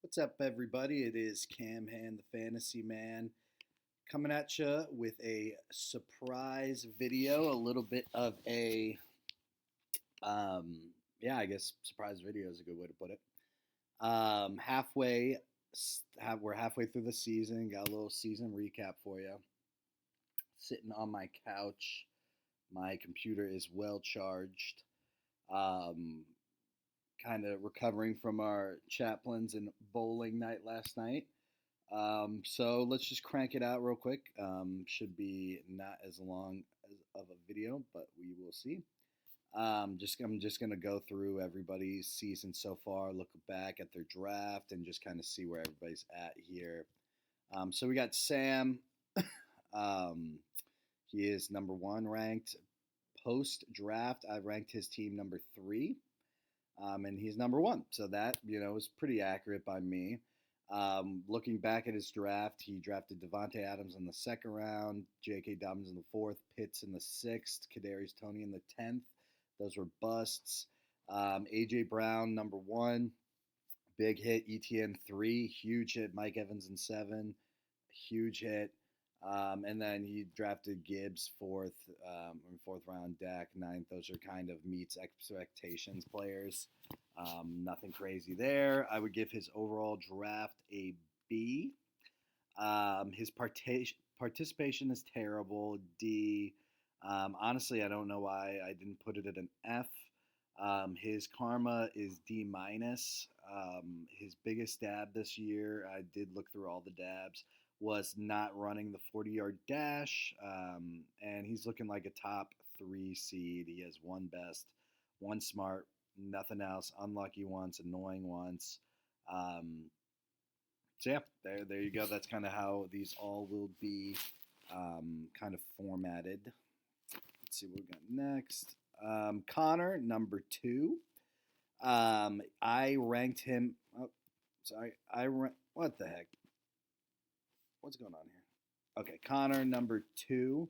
What's up, everybody? It is Cam Hand, the Fantasy Man, coming at you with a surprise video. A little bit of a, um, yeah, I guess surprise video is a good way to put it. We're halfway through the season. Got a little season recap for you. Sitting on my couch. My computer is well charged. Um, kind of recovering from our Chaplains and bowling night last night. So let's just crank it out real quick. Should be not as long as of a video, but we will see. I'm just gonna go through everybody's season so far, look back at their draft, and just kind of see where everybody's at here. So we got Sam. um, he is number one ranked post draft. I ranked his team number three, and he's number one. So that is pretty accurate by me. Looking back at his draft, he drafted Devontae Adams in the second round, J.K. Dobbins in the fourth, Pitts in the sixth, Kadarius Toney in the 10th. Those were busts. A.J. Brown, number one, big hit. ETN three, huge hit. Mike Evans in seven, huge hit. And then he drafted Gibbs fourth round, Dak ninth. Those are kind of meets expectations players. Nothing crazy there. I would give his overall draft a B. His participation is terrible. D. Honestly, I don't know why I didn't put it at an F. His karma is D minus. His biggest dab this year, I did look through all the dabs, was not running the 40-yard dash, and he's looking like a top three seed. He has one best, one smart, nothing else. Unlucky once, annoying once. So yeah, there you go. That's kind of how these all will be kind of formatted. Let's see what we got next. Connor, number two. I ranked him. Oh, sorry. What the heck? What's going on here? Okay, Connor, number two.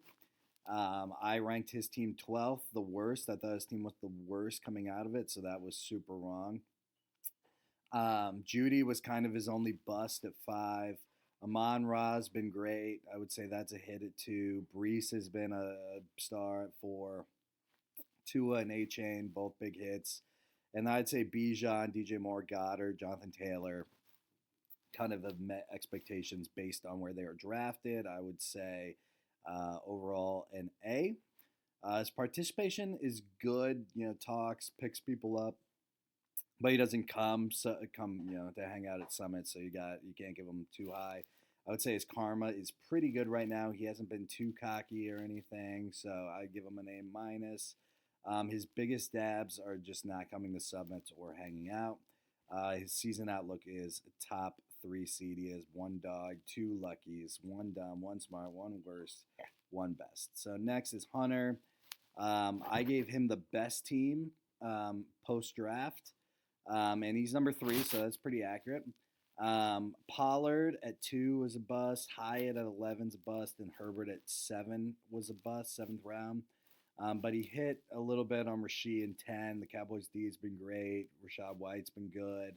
I ranked his team 12th, the worst. I thought his team was the worst coming out of it, so that was super wrong. Judy was kind of his only bust at 5. Amon-Ra's been great. I would say that's a hit at 2. Brees has been a star at 4. Tua and A-Chain, both big hits. And I'd say Bijan, DJ Moore, Goddard, Jonathan Taylor kind of have met expectations based on where they were drafted. I would say overall an A. His participation is good. Talks, picks people up, but he doesn't come to hang out at Summit. So you can't give him too high. I would say his karma is pretty good right now. He hasn't been too cocky or anything, so I give him an A minus. His biggest dabs are just not coming to summits or hanging out. His season outlook is top 3 seed. He has 1 dog, 2 luckies, 1 dumb, 1 smart, 1 worst, 1 best. So next is Hunter. I gave him the best team post draft, and he's number 3, so that's pretty accurate. Pollard at 2 was a bust. Hyatt at 11 is a bust, and Herbert at 7 was a bust, 7th round. But he hit a little bit on Rasheed in 10. The Cowboys D has been great. Rashad White's been good.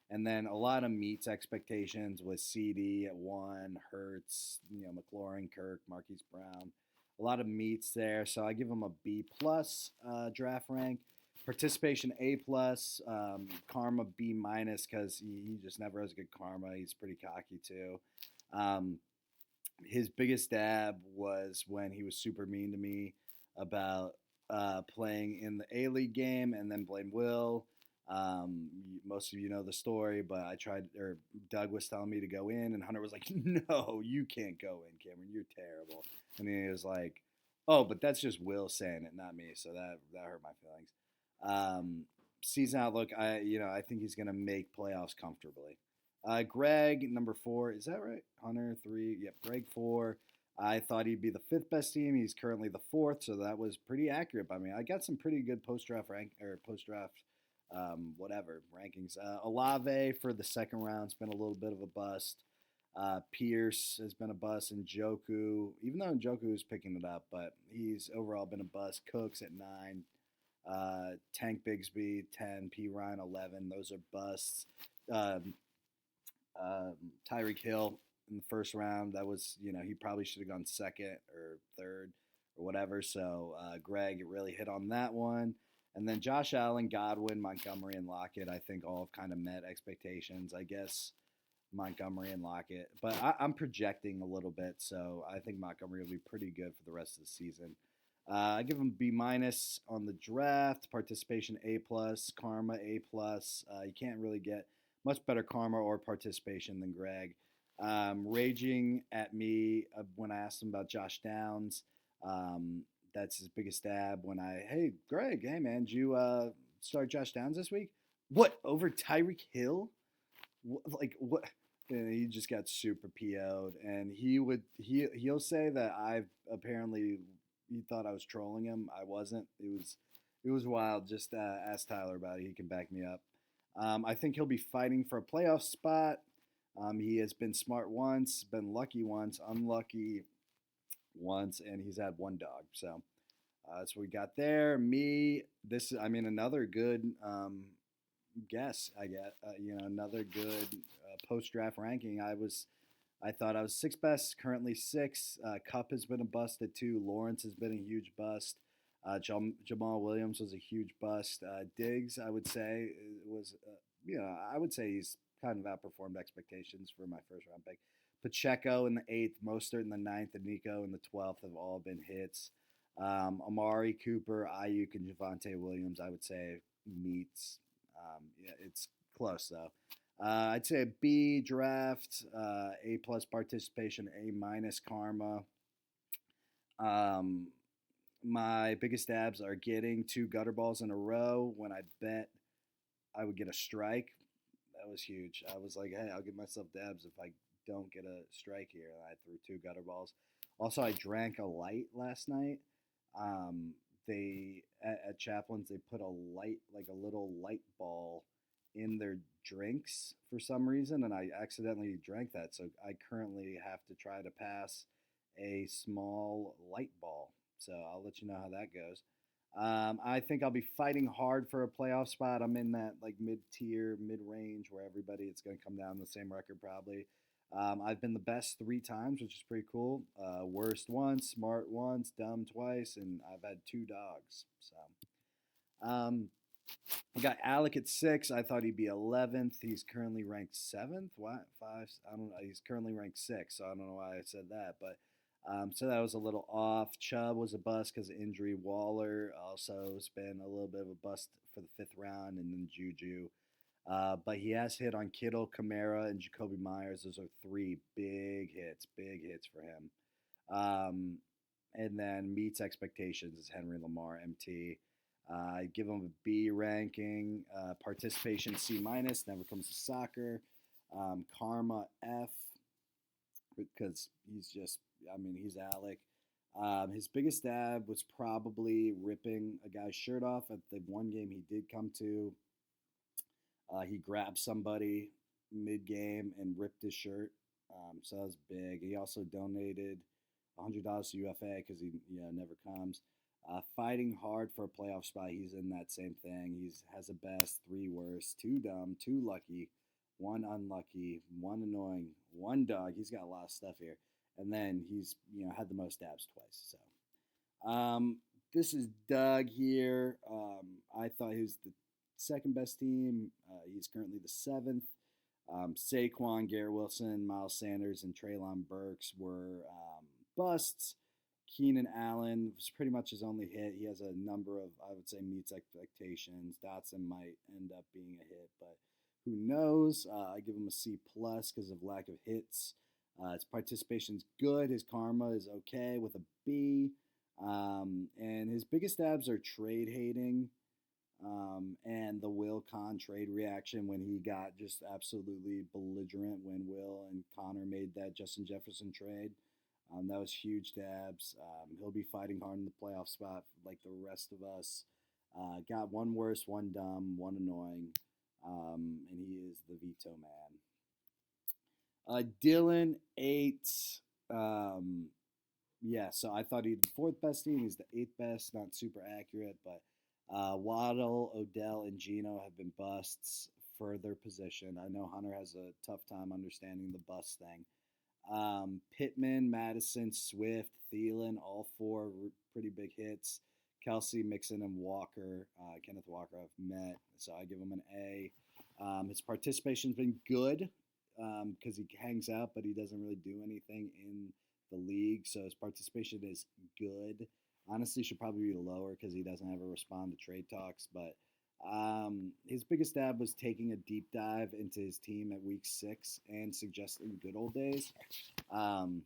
And then a lot of meets expectations with CD at 1, Hurts, McLaurin, Kirk, Marquise Brown. A lot of meets there. So I give him a B plus draft rank. Participation A plus. Karma B minus because he just never has good karma. He's pretty cocky too. His biggest dab was when he was super mean to me about playing in the A-League game and then blamed Will. Most of you know the story, but Doug was telling me to go in, and Hunter was like, no, you can't go in, Cameron. You're terrible. And he was like, oh, but that's just Will saying it, not me. So that hurt my feelings. Season outlook, I think he's going to make playoffs comfortably. Greg, number 4. Is that right? Hunter, 3. Yep, Greg, 4. I thought he'd be the 5th best team. He's currently the 4th, so that was pretty accurate by me. I got some pretty good post-draft rankings. Olave for the second round's been a little bit of a bust. Pierce has been a bust, and Njoku, even though Njoku is picking it up, but he's overall been a bust. Cooks at 9. Tank Bigsby 10. P Ryan 11. Those are busts. Um, Tyreek Hill in the first round. That was, he probably should have gone second or third or whatever. So Greg really hit on that one. And then Josh Allen, Godwin, Montgomery, and Lockett, I think all have kind of met expectations. I guess Montgomery and Lockett, but I'm projecting a little bit, so I think Montgomery will be pretty good for the rest of the season. I give him B minus on the draft, participation A plus, karma A plus. You can't really get much better karma or participation than Greg. Raging at me when I asked him about Josh Downs. Um, that's his biggest stab. Hey Greg, hey man, did you start Josh Downs this week? What over Tyreek Hill? Like what? And he just got super PO'd, and he'll say that I've apparently he thought I was trolling him. I wasn't. It was wild. Just ask Tyler about it. He can back me up. I think he'll be fighting for a playoff spot. He has been smart once, been lucky once, unlucky once, and he's had one dog. So that's what we got there. Another good guess. I get another good post draft ranking. I thought I was sixth best, currently six. Cup has been a bust at two. Lawrence has been a huge bust. Jamal Williams was a huge bust. Diggs, I would say, was I would say he's kind of outperformed expectations for my first round pick. Pacheco in the eighth, Mostert in the ninth, and Nico in the 12th have all been hits. Amari Cooper, Ayuk, and Javante Williams, I would say meets. It's close though. I'd say a B draft, A plus participation, A minus karma. Um, my biggest stabs are getting two gutter balls in a row. When I bet I would get a strike, that was huge. I was like, hey, I'll give myself dabs if I don't get a strike here. And I threw two gutter balls. Also, I drank a light last night. They at Chaplin's they put a light, like a little light ball in their drinks for some reason, and I accidentally drank that. So I currently have to try to pass a small light ball. So I'll let you know how that goes. I think I'll be fighting hard for a playoff spot. I'm in that like mid-tier, mid-range where everybody it's going to come down to the same record probably. I've been the best three times, which is pretty cool. Worst once, smart once, dumb twice, and I've had two dogs. So I got Alec at six. I thought he'd be 11th. He's currently ranked seventh. What? Five? I don't know. He's currently ranked sixth, so I don't know why I said that. But so that was a little off. Chubb was a bust because of injury. Waller also has been a little bit of a bust for the fifth round, and then Juju. But he has hit on Kittle, Kamara, and Jacoby Myers. Those are three big hits for him. Um, and then meets expectations is Henry Lamar, MT. I give him a B ranking. Participation C minus. Never comes to soccer. Karma F because he's Alec. His biggest stab was probably ripping a guy's shirt off at the one game he did come to. He grabbed somebody mid-game and ripped his shirt. So that was big. He also donated $100 to UFA because he never comes. Fighting hard for a playoff spot. He's in that same thing. He's has a best, three worst, two dumb, two lucky, one unlucky, one annoying, one dog. He's got a lot of stuff here. And then he's had the most dabs twice. So this is Doug here. I thought he was the second best team. He's currently the seventh. Saquon, Garrett Wilson, Miles Sanders, and Treylon Burks were busts. Keenan Allen was pretty much his only hit. He has a number of, I would say, meets expectations. Dotson might end up being a hit, but who knows? I give him a C plus because of lack of hits. His participation's good. His karma is okay with a B. And his biggest stabs are trade hating. And the Will Con trade reaction when he got just absolutely belligerent when Will and Connor made that Justin Jefferson trade. That was huge dabs. He'll be fighting hard in the playoff spot like the rest of us. Got one worse, one dumb, one annoying, and he is the veto man. Dylan 8. So I thought he'd the fourth best team. He's the eighth best. Not super accurate, but Waddle, Odell, and Geno have been busts further position. I know Hunter has a tough time understanding the bus thing. Pittman, Madison, Swift, Thielen, all four pretty big hits. Kelsey, Mixon, and Walker, Kenneth Walker, I've met, so I give him an A. His participation's been good because he hangs out, but he doesn't really do anything in the league, so his participation is good. Honestly, should probably be lower because he doesn't ever respond to trade talks, but his biggest stab was taking a deep dive into his team at week 6 and suggesting good old days. Um,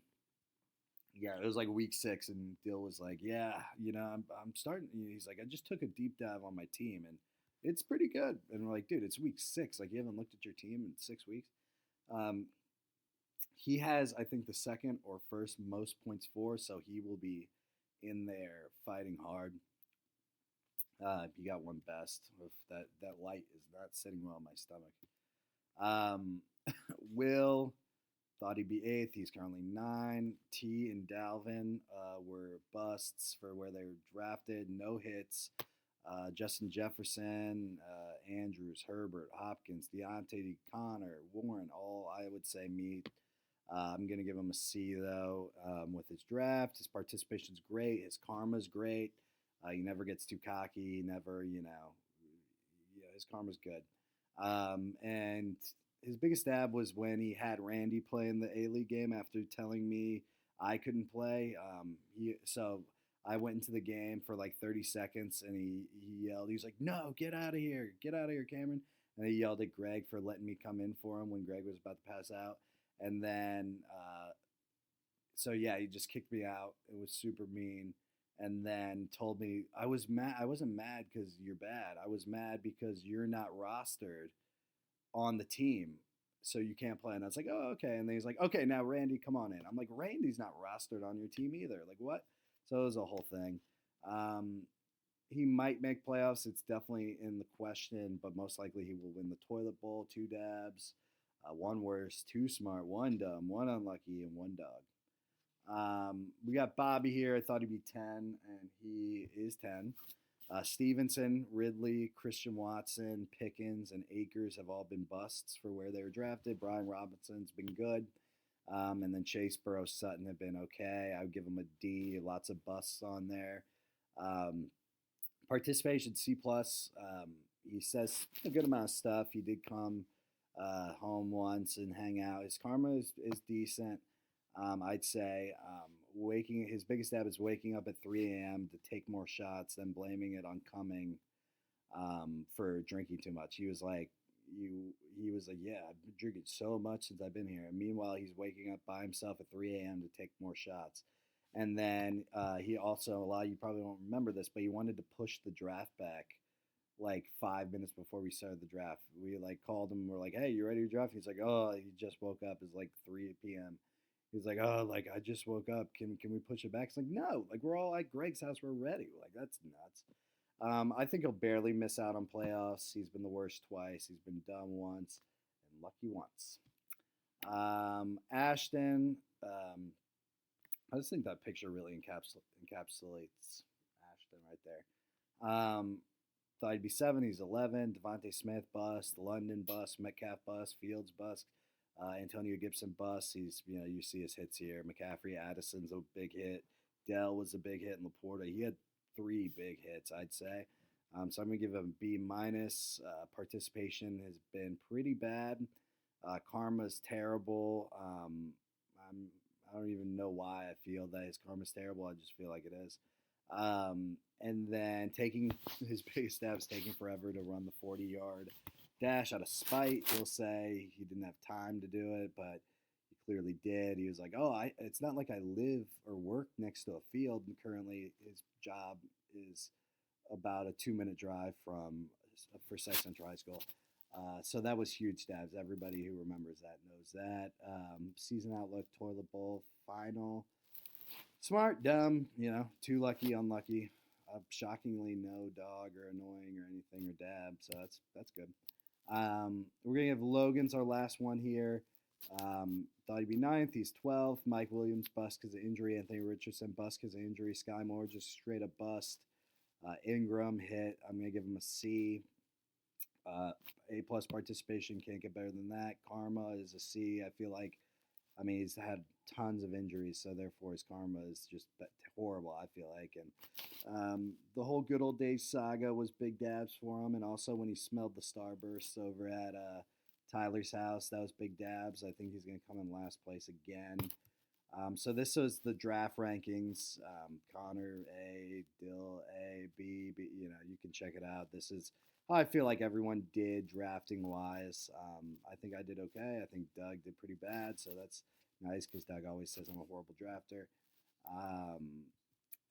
yeah, it was like week 6, and Dill was like, "Yeah, I'm starting." He's like, "I just took a deep dive on my team, and it's pretty good." And we're like, "Dude, it's week 6. Like, you haven't looked at your team in 6 weeks." Um, he has, I think, the second or first most points for, so he will be in there fighting hard. You got one best. If that light is not sitting well in my stomach. Um, Will thought he'd be 8th. He's currently 9. T and Dalvin were busts for where they were drafted. No hits. Justin Jefferson, Andrews, Herbert, Hopkins, Deontay, Connor, Warren, all I would say meet. I'm going to give him a C, though, with his draft. His participation's great. His karma's great. He never gets too cocky. Never, yeah, his karma's good. And his biggest stab was when he had Randy play in the A-League game after telling me I couldn't play. So I went into the game for like 30 seconds, and he yelled. He was like, "No, get out of here. Get out of here, Cameron." And he yelled at Greg for letting me come in for him when Greg was about to pass out. And then, so yeah, he just kicked me out. It was super mean. And then told me I was mad. I wasn't mad because you're bad. I was mad because you're not rostered on the team, so you can't play. And I was like, "Oh, okay." And then he's like, "Okay, now Randy, come on in." I'm like, "Randy's not rostered on your team either. Like, what?" So it was a whole thing. Um, he might make playoffs. It's definitely in the question, but most likely he will win the toilet bowl. 2 dabs, one worse, 2 smart, 1 dumb, 1 unlucky, and 1 dog. We got Bobby here. I thought he'd be 10, and he is 10. Stevenson, Ridley, Christian Watson, Pickens, and Akers have all been busts for where they were drafted. Brian Robinson's been good. And then Chase, Burrow, Sutton have been okay. I would give them a D. Lots of busts on there. Participation C plus. He says a good amount of stuff. He did come home once and hang out. His karma is decent. I'd say his biggest stab is waking up at 3 a.m. to take more shots, then blaming it on coming for drinking too much. He was like, yeah, I've been drinking so much since I've been here. And meanwhile, he's waking up by himself at 3 a.m. to take more shots. And then he also, a lot of you probably won't remember this, but he wanted to push the draft back like 5 minutes before we started the draft. We like called him. We're like, "Hey, you ready to draft?" He's like, "Oh, he just woke up. It's like 3 p.m." He's like, "Oh, like I just woke up. Can we push it back?" It's like, "No, like we're all at Greg's house. We're ready." Like that's nuts. I think he'll barely miss out on playoffs. He's been the worst twice. He's been dumb once and lucky once. Ashton. I just think that picture really encapsulates Ashton right there. Thought he'd be 7. He's 11. Devontae Smith bust. London bust. Metcalf bust. Fields bust. Antonio Gibson bust. You see his hits here. McCaffrey, Addison's a big hit. Dell was a big hit in Laporta. He had 3 big hits, I'd say. So I'm gonna give him B minus. Participation has been pretty bad. Karma's terrible. I don't even know why I feel that his karma's terrible. I just feel like it is. And then taking his biggest steps, taking forever to run the 40-yard dash out of spite. He'll say he didn't have time to do it, but he clearly did. He was like, "Oh, it's not like I live or work next to a field." And currently, his job is about a 2-minute drive from Forsyth Central High School. So that was huge stabs. Everybody who remembers that knows that. Season outlook, toilet bowl, final. Smart, dumb, too lucky, unlucky. Shockingly, no dog or annoying or anything or dab, so that's good. We're gonna have Logan's our last one here. Thought he'd be 9th. He's 12th. Mike Williams bust because of injury. Anthony Richardson bust because of injury. Sky Moore just straight up bust. Ingram hit. I'm gonna give him a C. Uh, A plus participation, can't get better than that. Karma is a C. I feel like, I mean, he's had tons of injuries, so therefore his karma is just horrible. I feel like, and the whole good old days saga was big dabs for him, and also when he smelled the starbursts over at Tyler's house, that was big dabs. I think he's going to come in last place again. So this was the draft rankings. Connor A, Dill A, B. You know, you can check it out. This is how I feel like everyone did drafting wise. I think I did okay. I think Doug did pretty bad, so that's nice because Doug always says I'm a horrible drafter. Um,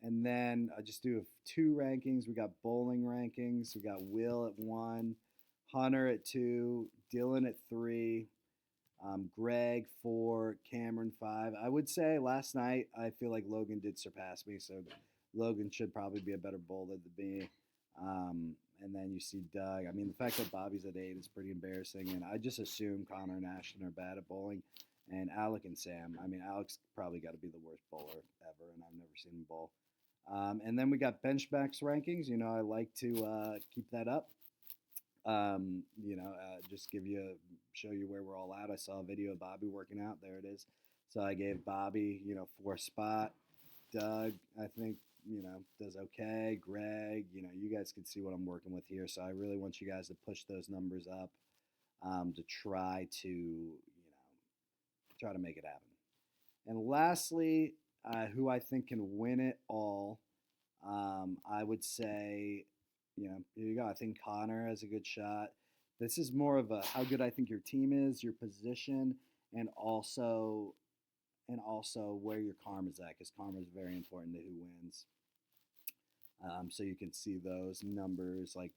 and then I just do two rankings. We got bowling rankings. We got Will at 1, Hunter at 2, Dylan at 3, Greg 4, Cameron 5. I would say last night I feel like Logan did surpass me, so Logan should probably be a better bowler than me. And then you see Doug. I mean, the fact that Bobby's at 8 is pretty embarrassing, and I just assume Connor and Ashton are bad at bowling, and Alec and Sam. I mean, Alec's probably got to be the worst bowler ever, and I've never seen him bowl. And then we got benchmarks rankings. You know, I like to keep that up. Just show you where we're all at. I saw a video of Bobby working out. There it is. So I gave Bobby, 4th spot. Doug, I think, does okay. Greg, you guys can see what I'm working with here. So I really want you guys to push those numbers up to try to make it happen. And lastly, who I think can win it all, I would say, here you go. I think Connor has a good shot. This is more of a how good I think your team is, your position, and also where your karma is at, because karma is very important to who wins. So you can see those numbers, like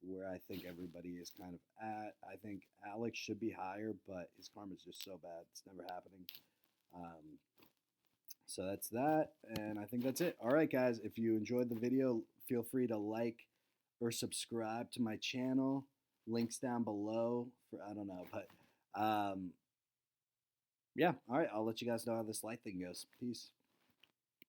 where I think everybody is kind of at. I think Alex should be higher, but his karma is just so bad. It's never happening. So that's that, and I think that's it. All right, guys, if you enjoyed the video, feel free to like or subscribe to my channel. Links down below for, I don't know, but yeah, all right, I'll let you guys know how this light thing goes. Peace.